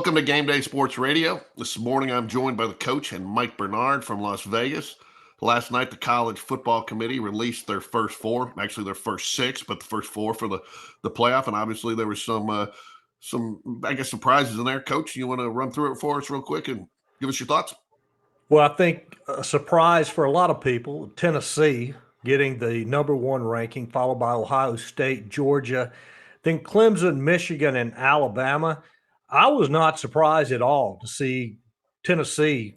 Welcome to GameDay Sports Radio. This morning I'm joined by the coach and Mike Bernard from Las Vegas. Last night the College Football Committee released their first four, actually their first six, but the first four for the playoff, and obviously there was some I guess surprises in there. Coach, you want to run through it for us real quick and give us your thoughts? Well, I think a surprise for a lot of people, Tennessee getting the number one ranking, followed by Ohio State, Georgia, then Clemson, Michigan, and Alabama. I was not surprised at all to see Tennessee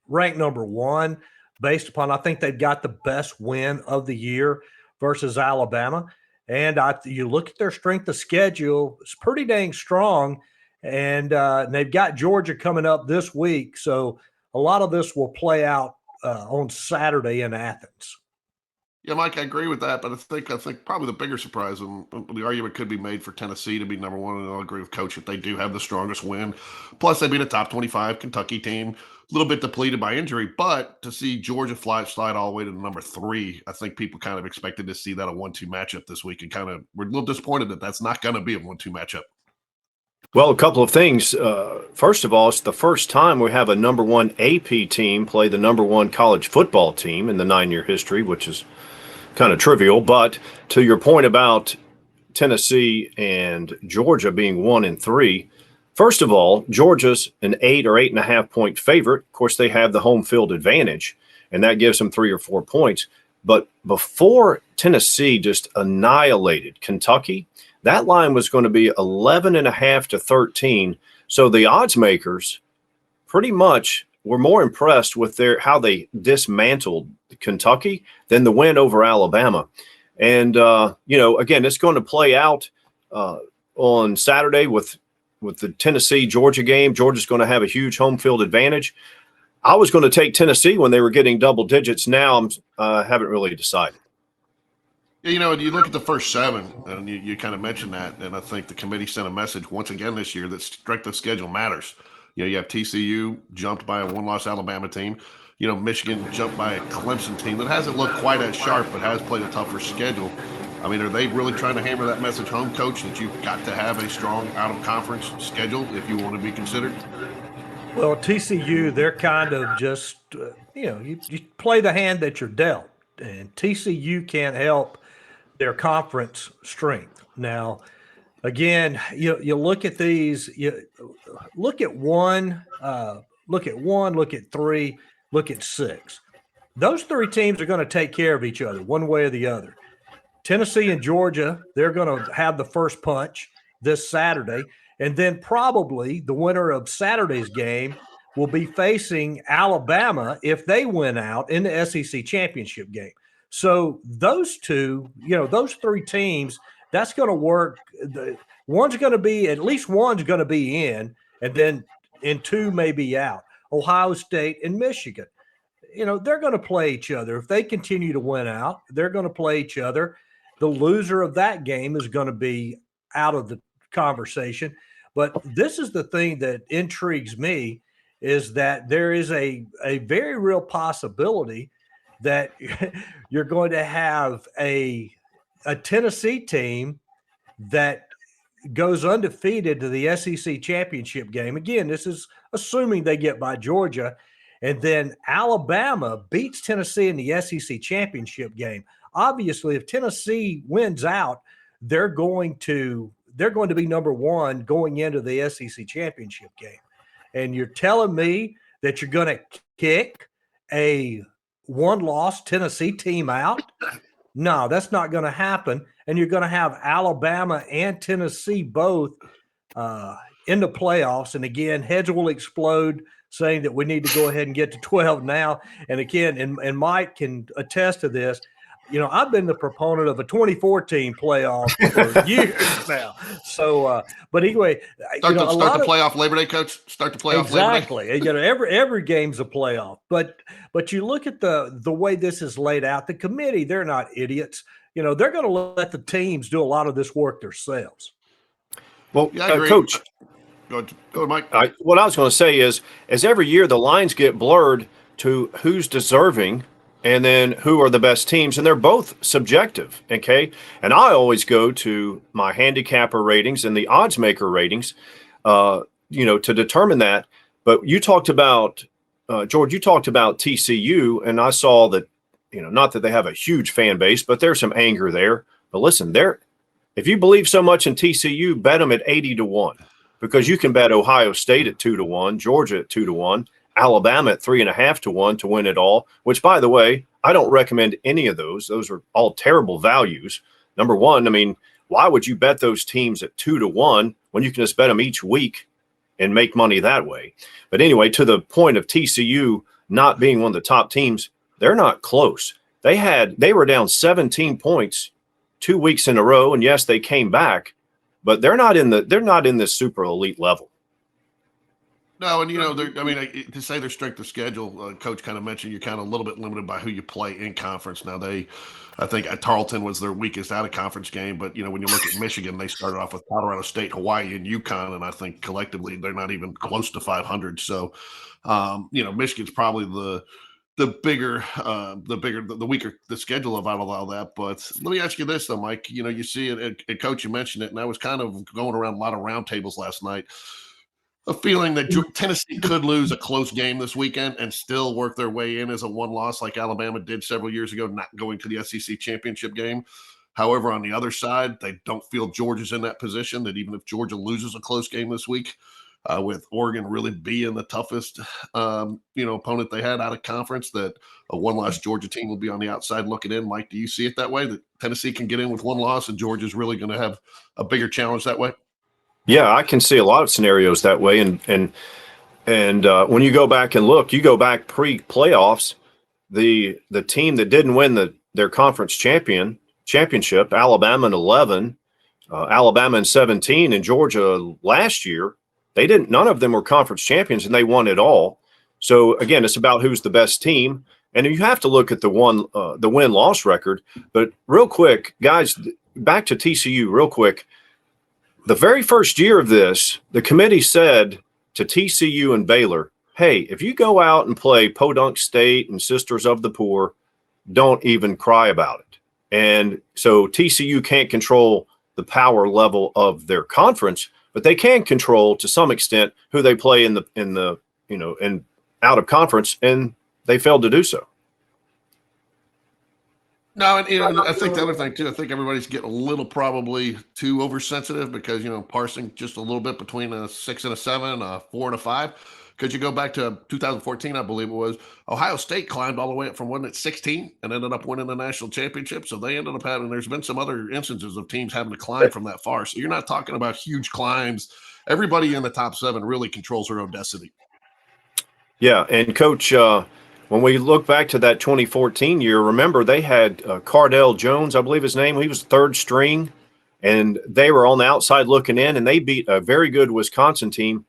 ranked number one based upon, I think they've got the best win of the year versus Alabama. And you look at their strength of schedule, it's pretty dang strong. And they've got Georgia coming up this week. So a lot of this will play out on Saturday in Athens. Yeah, Mike, I agree with that, but I think probably the bigger surprise, and the argument could be made for Tennessee to be number one, and I'll agree with Coach that they do have the strongest win. Plus, they beat a top 25 Kentucky team, a little bit depleted by injury, but to see Georgia slide all the way to number three, I think people kind of expected to see that a 1-2 matchup this week, and kind of we're a little disappointed that that's not going to be a 1-2 matchup. Well, a couple of things. First of all, it's the first time we have a number one AP team play the number one college football team in the 9-year history, which is kind of trivial. But to your point about Tennessee and Georgia being 1 and 3, first of all, Georgia's an 8 or 8.5 point favorite. Of course, they have the home field advantage, and that gives them 3 or 4 points. But before Tennessee just annihilated Kentucky, that line was going to be 11.5 to 13. So the odds makers pretty much were more impressed with how they dismantled Kentucky than the win over Alabama. And, again, it's going to play out on Saturday with the Tennessee-Georgia game. Georgia's going to have a huge home field advantage. I was going to take Tennessee when they were getting double digits. Now I haven't really decided. Yeah, you look at the first 7, and you kind of mentioned that, and I think the committee sent a message once again this year that strength of schedule matters. You have TCU jumped by a one-loss Alabama team. Michigan jumped by a Clemson team that hasn't looked quite as sharp but has played a tougher schedule. I mean, are they really trying to hammer that message home, Coach, that you've got to have a strong out-of-conference schedule if you want to be considered? Well, TCU, they're kind of just, you play the hand that you're dealt, and TCU can't help their conference strength. Now, again, you look at these, you look at 1, look at 3, look at 6. Those 3 teams are going to take care of each other one way or the other. Tennessee and Georgia, they're going to have the first punch this Saturday, and then probably the winner of Saturday's game will be facing Alabama if they win out in the SEC championship game. So those 2, those 3 teams, that's going to work. One's going to be, at least one's going to be in, and then 2 may be out. Ohio State and Michigan, they're going to play each other. If they continue to win out, they're going to play each other. The loser of that game is going to be out of the conversation. But this is the thing that intrigues me, is that there is a very real possibility that you're going to have a Tennessee team that goes undefeated to the SEC championship game. Again, this is assuming they get by Georgia, and then Alabama beats Tennessee in the SEC championship game. Obviously, if Tennessee wins out, they're going to be number one going into the SEC championship game. And you're telling me that you're going to kick a one-loss Tennessee team out? No, that's not going to happen. And you're going to have Alabama and Tennessee both in the playoffs. And again, heads will explode saying that we need to go ahead and get to 12 now. And again, and Mike can attest to this, I've been the proponent of a 2014 playoff for years now. So, but anyway, start the playoff Labor Day, Coach. Start the playoff exactly. Labor Day. Every game's a playoff. But you look at the way this is laid out. The committee, they're not idiots. They're going to let the teams do a lot of this work themselves. Well, Coach. Go ahead, Mike. What I was going to say is, as every year the lines get blurred to who's deserving and then who are the best teams, and they're both subjective, okay? And I always go to my handicapper ratings and the odds maker ratings. to determine that. But you talked about, George, you talked about TCU, and I saw that, not that they have a huge fan base, but there's some anger there. But listen, if you believe so much in TCU, bet them at 80-1, because you can bet Ohio State at 2-1, Georgia at 2-1, Alabama at 3.5-1 to win it all, which, by the way, I don't recommend any of those. Those are all terrible values. Number one, I mean, why would you bet those teams at 2-1 when you can just bet them each week and make money that way? But anyway, to the point of TCU not being one of the top teams, they're not close. They were down 17 points 2 weeks in a row, and yes, they came back, but they're not in this super elite level. No, and to say their strength of schedule, Coach kind of mentioned you're kind of a little bit limited by who you play in conference. Now I think Tarleton was their weakest out of conference game, but when you look at Michigan, they started off with Colorado State, Hawaii, and UConn, and I think collectively they're not even close to 500. So, Michigan's probably the weaker the schedule of all that. But let me ask you this though, Mike. You see it, and Coach, you mentioned it, and I was kind of going around a lot of roundtables last night. A feeling that Tennessee could lose a close game this weekend and still work their way in as a one loss like Alabama did several years ago, not going to the SEC championship game. However, on the other side, they don't feel Georgia's in that position, that even if Georgia loses a close game this week, with Oregon really being the toughest, opponent they had out of conference, that a one-loss Georgia team will be on the outside looking in. Mike, do you see it that way, that Tennessee can get in with one loss and Georgia's really going to have a bigger challenge that way? Yeah, I can see a lot of scenarios that way, and when you go back and look, you go back pre-playoffs, the team that didn't win their conference championship, Alabama in 11, Alabama in 17, and Georgia last year, none of them were conference champions, and they won it all. So again, it's about who's the best team, and you have to look at the win-loss record. But real quick, guys, back to TCU real quick. The very first year of this, the committee said to TCU and Baylor, hey, if you go out and play Podunk State and Sisters of the Poor, don't even cry about it. And so TCU can't control the power level of their conference, but they can control to some extent who they play in out of conference, and they failed to do so. No, and I think the other thing too, I think everybody's getting a little probably too oversensitive because parsing just a little bit between a 6 and a 7, a 4 and a 5. Because you go back to 2014, I believe it was, Ohio State climbed all the way up from 1 at 16 and ended up winning the national championship. So they ended up having. There's been some other instances of teams having to climb from that far. So you're not talking about huge climbs. Everybody in the top 7 really controls their own destiny. Yeah, and Coach. When we look back to that 2014 year, remember they had Cardell Jones, I believe his name. He was third string, and they were on the outside looking in, and they beat a very good Wisconsin team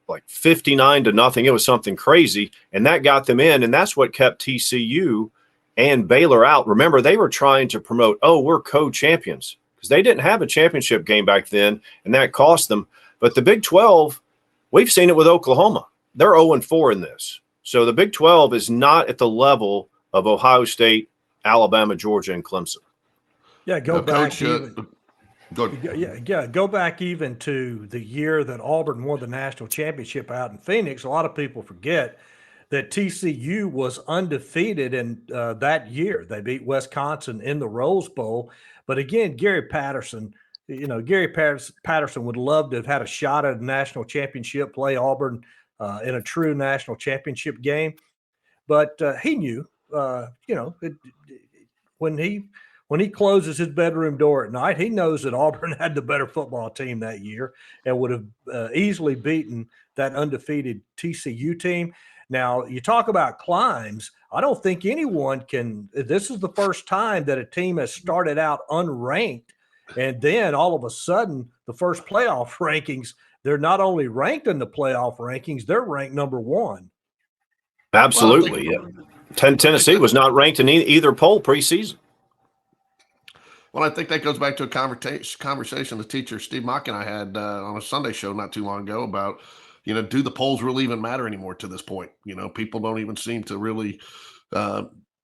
like 59-0. It was something crazy, and that got them in, and that's what kept TCU and Baylor out. Remember, they were trying to promote, we're co-champions, because they didn't have a championship game back then, and that cost them. But the Big 12, we've seen it with Oklahoma. They're 0-4 in this. So the Big 12 is not at the level of Ohio State, Alabama, Georgia, and Clemson. Yeah, go back even to the year that Auburn won the national championship out in Phoenix. A lot of people forget that TCU was undefeated in that year. They beat Wisconsin in the Rose Bowl. But again, Gary Patterson would love to have had a shot at a national championship, play Auburn in a true national championship game. But he knew, when he closes his bedroom door at night, he knows that Auburn had the better football team that year and would have easily beaten that undefeated TCU team. Now, you talk about climbs. I don't think anyone can – this is the first time that a team has started out unranked, and then all of a sudden the first playoff rankings – they're not only ranked in the playoff rankings, they're ranked number 1. Absolutely. Tennessee was not ranked in either poll preseason. Well, I think that goes back to a conversation the teacher Steve Mock and I had on a Sunday show not too long ago about, do the polls really even matter anymore to this point? People don't even seem to really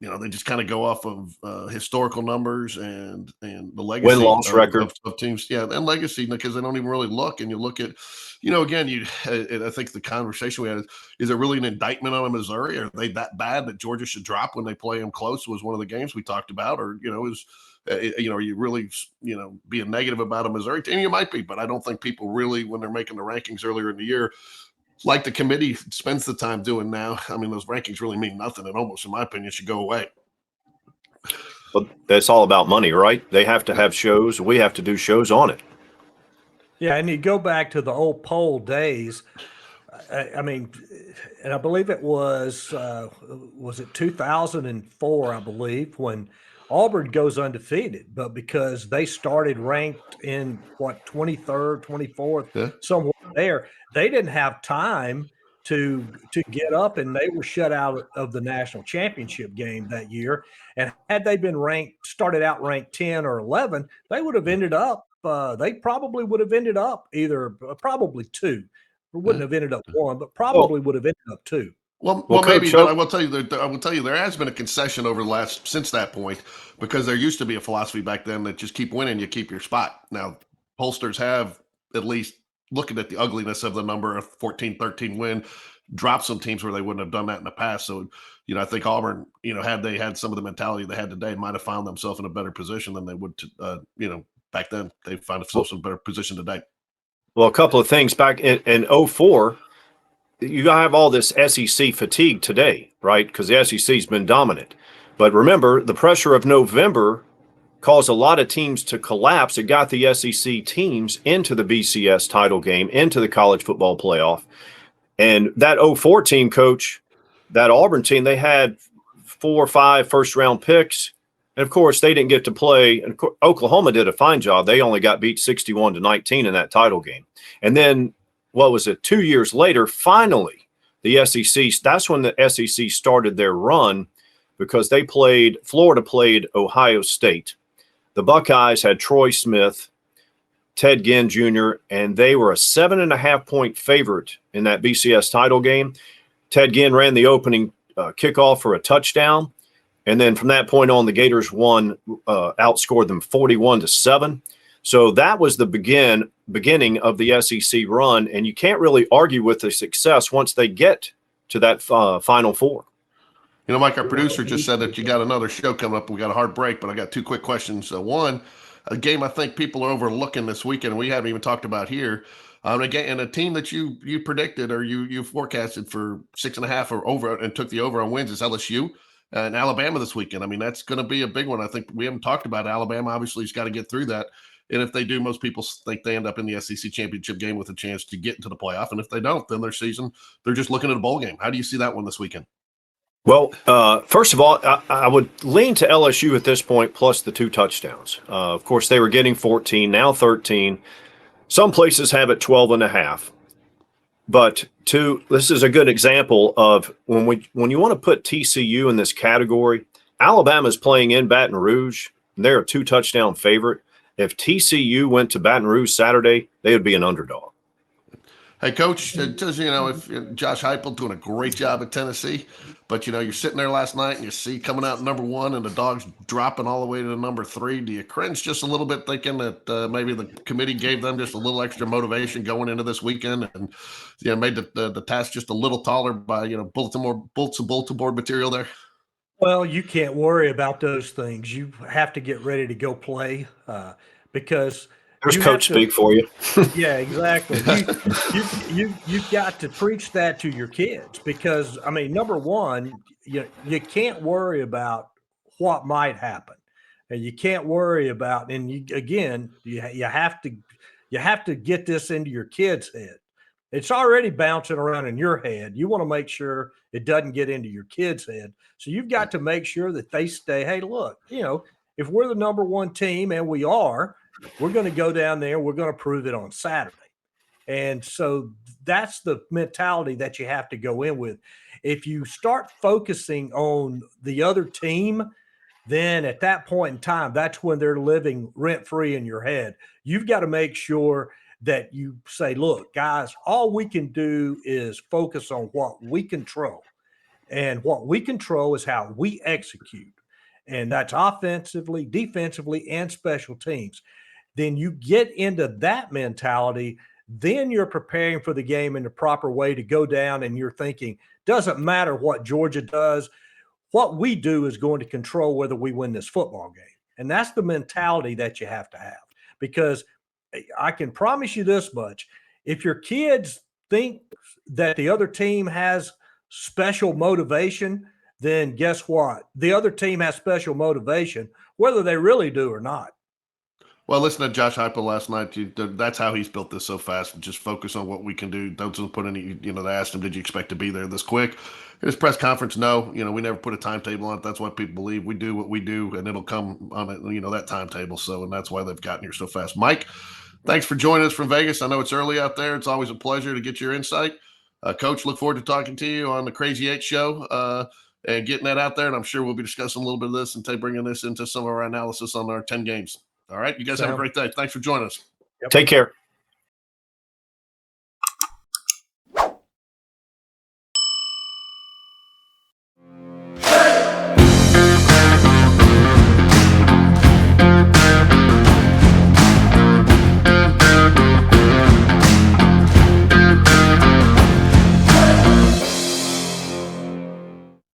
they just kind of go off of historical numbers and the legacy Win-loss record of teams. Yeah, and legacy, because they don't even really look. And you look at, again, and I think the conversation we had is it really an indictment on Missouri? Are they that bad that Georgia should drop when they play them close? Was one of the games we talked about, or are you really being negative about a Missouri team? You might be, but I don't think people really, when they're making the rankings earlier in the year, like the committee spends the time doing now. I mean, those rankings really mean nothing, and almost, in my opinion, should go away. But that's all about money, right? They have to have shows. We have to do shows on it. Yeah, and you go back to the old poll days. I mean, and I believe it was it 2004, I believe, when Auburn goes undefeated, but because they started ranked in 23rd, 24th, somewhere there, they didn't have time to get up, and they were shut out of the national championship game that year. And had they been started out ranked 10 or 11, they would have ended up. They probably would have ended up either probably 2. Wouldn't have ended up 1, but probably would have ended up 2. Well, maybe, but I will tell you, there has been a concession since that point, because there used to be a philosophy back then that just keep winning, you keep your spot. Now, pollsters have, at least looking at the ugliness of the number of 14-13 win, dropped some teams where they wouldn't have done that in the past. So, I think Auburn, had they had some of the mentality they had today, might have found themselves in a better position than they would, back then. They find themselves in a better position today. Well, a couple of things back in 2004. You have all this SEC fatigue today, right? Because the SEC's been dominant. But remember, the pressure of November caused a lot of teams to collapse. It got the SEC teams into the BCS title game, into the college football playoff. And that 2004 team, coach, that Auburn team, they had 4 or 5 first-round picks. And, of course, they didn't get to play. And Oklahoma did a fine job. They only got beat 61-19 in that title game. And then, 2 years later, finally, the SEC, that's when the SEC started their run, because Florida played Ohio State. The Buckeyes had Troy Smith, Ted Ginn Jr., and they were a 7.5-point favorite in that BCS title game. Ted Ginn ran the opening kickoff for a touchdown. And then from that point on, the Gators outscored them 41-7. So that was the beginning of the SEC run, and you can't really argue with the success once they get to that Final Four. Mike, our producer just said that you got another show coming up. We got a hard break, but I got 2 quick questions. One, a game I think people are overlooking this weekend, we haven't even talked about here. Again, and a team that you predicted or you forecasted for 6.5 or over and took the over on wins is LSU. And Alabama this weekend. I mean, that's going to be a big one. I think we haven't talked about Alabama. Obviously, he's got to get through that. And if they do, most people think they end up in the SEC championship game with a chance to get into the playoff. And if they don't, then their season, they're just looking at a bowl game. How do you see that one this weekend? Well, first of all, I would lean to LSU at this point, plus the 2 touchdowns. Of course, they were getting 14, now 13. Some places have it 12.5. But this is a good example of when you want to put TCU in this category. Alabama's playing in Baton Rouge, and they're a 2-touchdown favorite. If TCU went to Baton Rouge Saturday, they would be an underdog. Hey, Coach, if Josh Heupel doing a great job at Tennessee, but you're sitting there last night and you see coming out number 1 and the Dogs dropping all the way to number 3. Do you cringe just a little bit thinking that maybe the committee gave them just a little extra motivation going into this weekend and made the task just a little taller by bulletin board material there? Well, you can't worry about those things. You have to get ready to go play because there's Coach speak for you. Yeah, exactly. You've got to preach that to your kids because, I mean, number one, you can't worry about what might happen, and you can't worry about. And you have to get this into your kid's head. It's already bouncing around in your head. You want to make sure it doesn't get into your kid's head. So you've got to make sure that they stay. Hey, look, if we're the number 1 team, and we are, we're going to go down there. We're going to prove it on Saturday. And so that's the mentality that you have to go in with. If you start focusing on the other team, then at that point in time, that's when they're living rent-free in your head. You've got to make sure that you say, look, guys, all we can do is focus on what we control. And what we control is how we execute. And that's offensively, defensively, and special teams. Then you get into that mentality, then you're preparing for the game in the proper way to go down, and you're thinking, doesn't matter what Georgia does, what we do is going to control whether we win this football game. And that's the mentality that you have to have, because I can promise you this much. If your kids think that the other team has special motivation, then guess what? The other team has special motivation, whether they really do or not. Well, listen to Josh Heupel last night. That's how he's built this so fast. Just focus on what we can do. Don't put any, they asked him, did you expect to be there this quick? In his press conference, no. We never put a timetable on it. That's what people believe. We do what we do, and it'll come on that timetable. So, and that's why they've gotten here so fast. Mike, thanks for joining us from Vegas. I know it's early out there. It's always a pleasure to get your insight. Coach, look forward to talking to you on the Crazy 8 show and getting that out there. And I'm sure we'll be discussing a little bit of this and bringing this into some of our analysis on our 10 games. All right. You guys have a great day. Thanks for joining us. Yep. Take care.